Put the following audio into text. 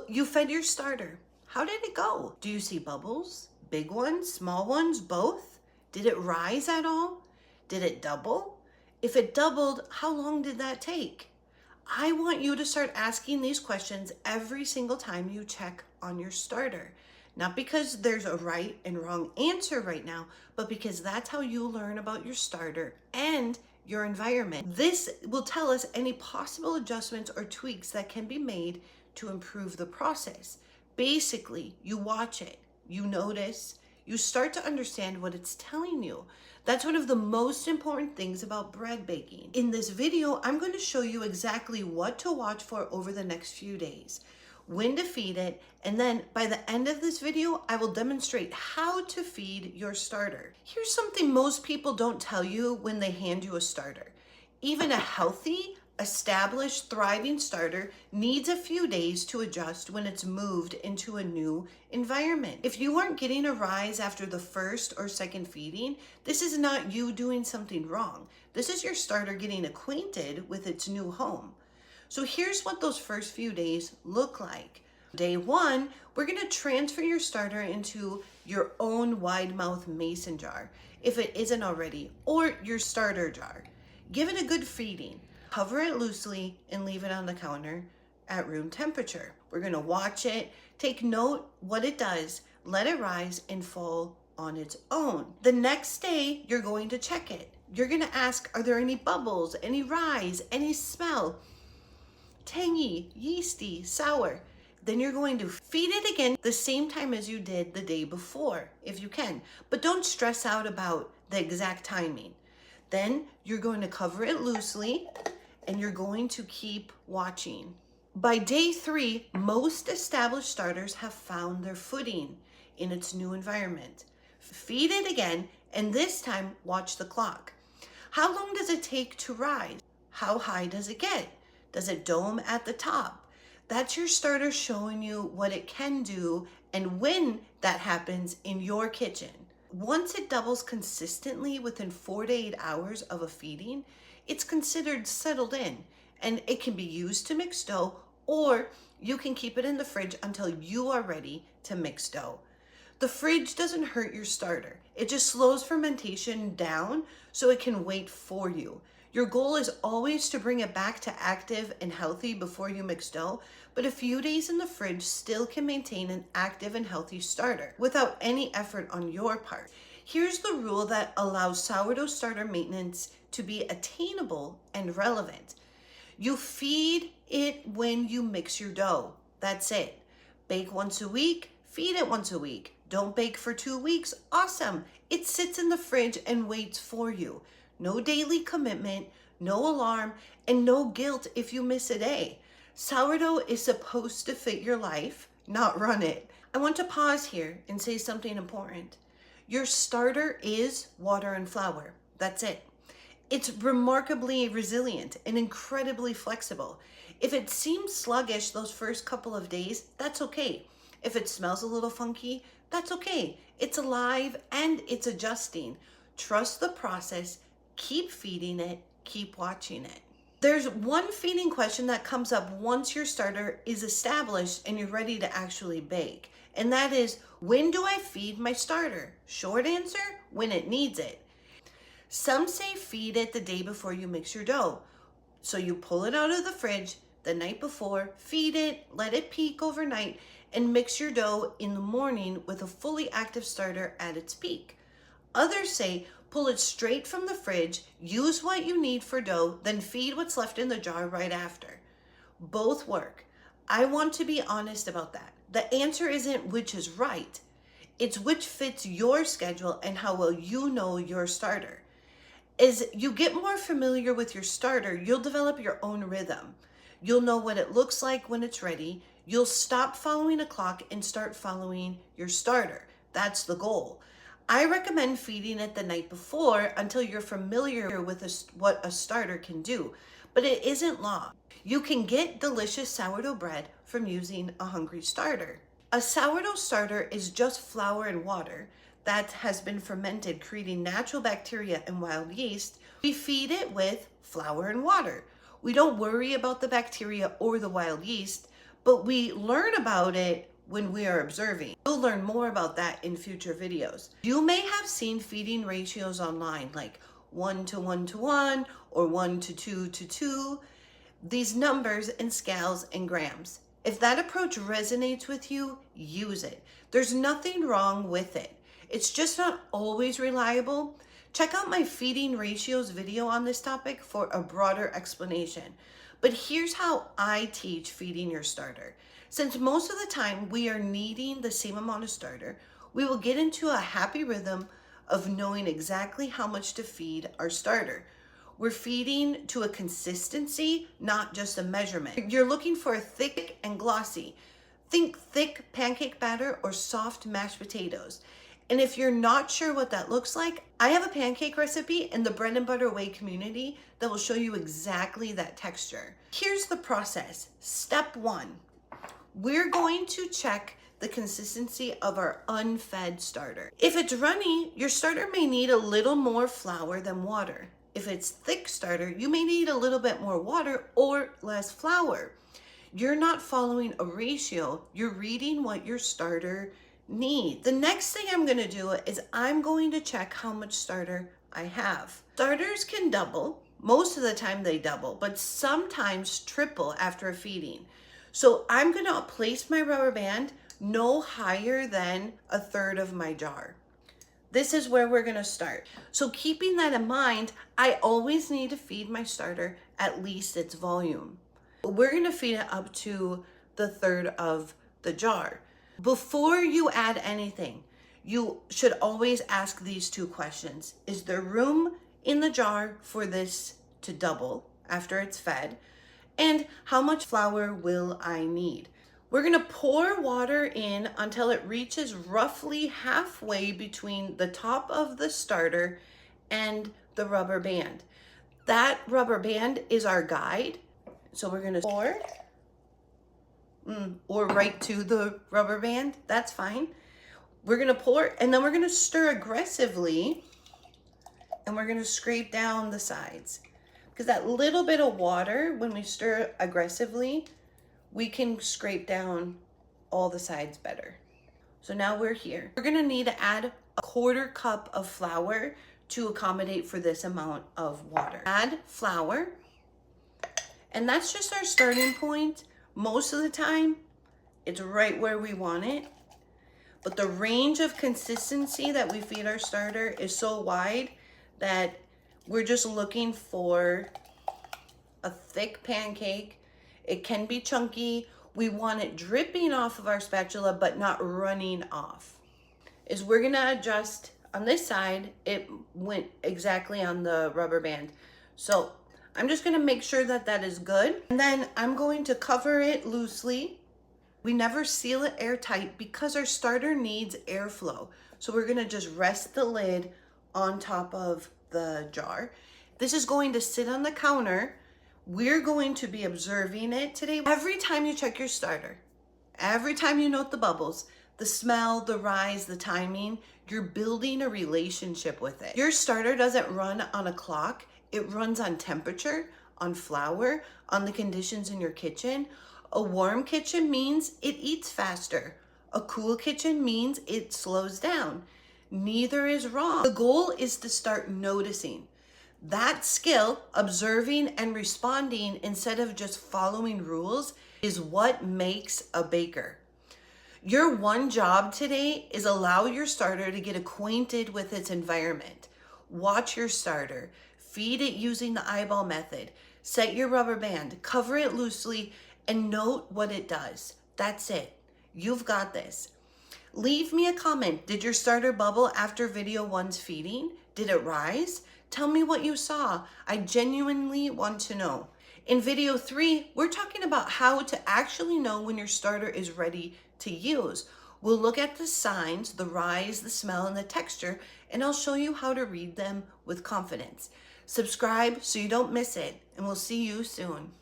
You fed your starter. How did it go? Do you see bubbles? Big ones, small ones, both? Did it rise at all? Did it double? If it doubled, how long did that take? I want you to start asking these questions every single time you check on your starter. Not because there's a right and wrong answer right now, but because that's how you learn about your starter and your environment. This will tell us any possible adjustments or tweaks that can be made to improve the process. Basically, you watch it, you notice, you start to understand what it's telling you. That's one of the most important things about bread baking. In this video, I'm going to show you exactly what to watch for over the next few days, when to feed it, and then by the end of this video, I will demonstrate how to feed your starter. Here's something most people don't tell you when they hand you a starter. Even a healthy, established, thriving starter needs a few days to adjust when it's moved into a new environment. If you aren't getting a rise after the first or second feeding, this is not you doing something wrong. This is your starter getting acquainted with its new home. So here's what those first few days look like. Day one, we're gonna transfer your starter into your own wide mouth mason jar, if it isn't already, or your starter jar. Give it a good feeding. Cover it loosely and leave it on the counter at room temperature. We're gonna watch it, take note what it does, let it rise and fall on its own. The next day, you're going to check it. You're gonna ask, are there any bubbles, any rise, any smell? Tangy, yeasty, sour. Then you're going to feed it again the same time as you did the day before, if you can. But don't stress out about the exact timing. Then you're going to cover it loosely and you're going to keep watching. By day 3, most established starters have found their footing in its new environment. Feed it again, and this time watch the clock. How long does it take to rise? How high does it get? Does it dome at the top? That's your starter showing you what it can do and when that happens in your kitchen. Once it doubles consistently within 4 to 8 hours of a feeding, it's considered settled in, and it can be used to mix dough, or you can keep it in the fridge until you are ready to mix dough. The fridge doesn't hurt your starter. It just slows fermentation down so it can wait for you. Your goal is always to bring it back to active and healthy before you mix dough, but a few days in the fridge still can maintain an active and healthy starter without any effort on your part. Here's the rule that allows sourdough starter maintenance to be attainable and relevant. You feed it when you mix your dough. That's it. Bake once a week, feed it once a week. Don't bake for 2 weeks. Awesome. It sits in the fridge and waits for you. No daily commitment, no alarm, and no guilt if you miss a day. Sourdough is supposed to fit your life, not run it. I want to pause here and say something important. Your starter is water and flour. That's it. It's remarkably resilient and incredibly flexible. If it seems sluggish those first couple of days, that's okay. If it smells a little funky, that's okay. It's alive and it's adjusting. Trust the process, keep feeding it, keep watching it. There's one feeding question that comes up once your starter is established and you're ready to actually bake. And that is, when do I feed my starter? Short answer, when it needs it. Some say feed it the day before you mix your dough. So you pull it out of the fridge the night before, feed it, let it peak overnight, and mix your dough in the morning with a fully active starter at its peak. Others say pull it straight from the fridge, use what you need for dough, then feed what's left in the jar right after. Both work. I want to be honest about that. The answer isn't which is right. It's which fits your schedule and how well you know your starter. As you get more familiar with your starter, you'll develop your own rhythm. You'll know what it looks like when it's ready. You'll stop following a clock and start following your starter. That's the goal. I recommend feeding it the night before until you're familiar with what a starter can do, but it isn't law. You can get delicious sourdough bread from using a hungry starter. A sourdough starter is just flour and water that has been fermented, creating natural bacteria and wild yeast. We feed it with flour and water. We don't worry about the bacteria or the wild yeast, but we learn about it when we are observing. We'll learn more about that in future videos. You may have seen feeding ratios online, like 1 to 1 to 1 or 1 to 2 to 2. These numbers in scales and grams. If that approach resonates with you, use it. There's nothing wrong with it. It's just not always reliable. Check out my feeding ratios video on this topic for a broader explanation. But here's how I teach feeding your starter. Since most of the time we are needing the same amount of starter, we will get into a happy rhythm of knowing exactly how much to feed our starter. We're feeding to a consistency, not just a measurement. You're looking for a thick and glossy. Think thick pancake batter or soft mashed potatoes. And if you're not sure what that looks like, I have a pancake recipe in the Bread and Butter Way community that will show you exactly that texture. Here's the process. Step 1, we're going to check the consistency of our unfed starter. If it's runny, your starter may need a little more flour than water. If it's thick starter, you may need a little bit more water or less flour. You're not following a ratio, you're reading what your starter needs. The next thing I'm gonna do is I'm going to check how much starter I have. Starters can double, most of the time they double, but sometimes triple after a feeding. So I'm gonna place my rubber band no higher than 1/3 of my jar. This is where we're gonna start. So keeping that in mind, I always need to feed my starter at least its volume. We're gonna feed it up to the 1/3 of the jar. Before you add anything, you should always ask these 2 questions. Is there room in the jar for this to double after it's fed? And how much flour will I need? We're gonna pour water in until it reaches roughly halfway between the top of the starter and the rubber band. That rubber band is our guide. So we're gonna pour, or right to the rubber band, that's fine. We're gonna pour, and then we're gonna stir aggressively, and we're gonna scrape down the sides. Because that little bit of water, when we stir aggressively, we can scrape down all the sides better. So now we're here. We're gonna need to add a 1/4 cup of flour to accommodate for this amount of water. Add flour, and that's just our starting point. Most of the time, it's right where we want it. But the range of consistency that we feed our starter is so wide that we're just looking for a thick pancake. It can be chunky. We want it dripping off of our spatula, but not running off. We're gonna adjust on this side. It went exactly on the rubber band. So I'm just gonna make sure that that is good. And then I'm going to cover it loosely. We never seal it airtight because our starter needs airflow. So we're gonna just rest the lid on top of the jar. This is going to sit on the counter. We're going to be observing it today. Every time you check your starter, every time you note the bubbles, the smell, the rise, the timing, you're building a relationship with it. Your starter doesn't run on a clock. It runs on temperature, on flour, on the conditions in your kitchen. A warm kitchen means it eats faster. A cool kitchen means it slows down. Neither is wrong. The goal is to start noticing. That skill, observing and responding instead of just following rules, is what makes a baker. Your one job today is allow your starter to get acquainted with its environment. Watch your starter, feed it using the eyeball method, set your rubber band, cover it loosely, and note what it does. That's it. You've got this. Leave me a comment. Did your starter bubble after video 1's feeding? Did it rise? Tell me what you saw. I genuinely want to know. In video 3, we're talking about how to actually know when your starter is ready to use. We'll look at the signs, the rise, the smell, and the texture, and I'll show you how to read them with confidence. Subscribe so you don't miss it, and we'll see you soon.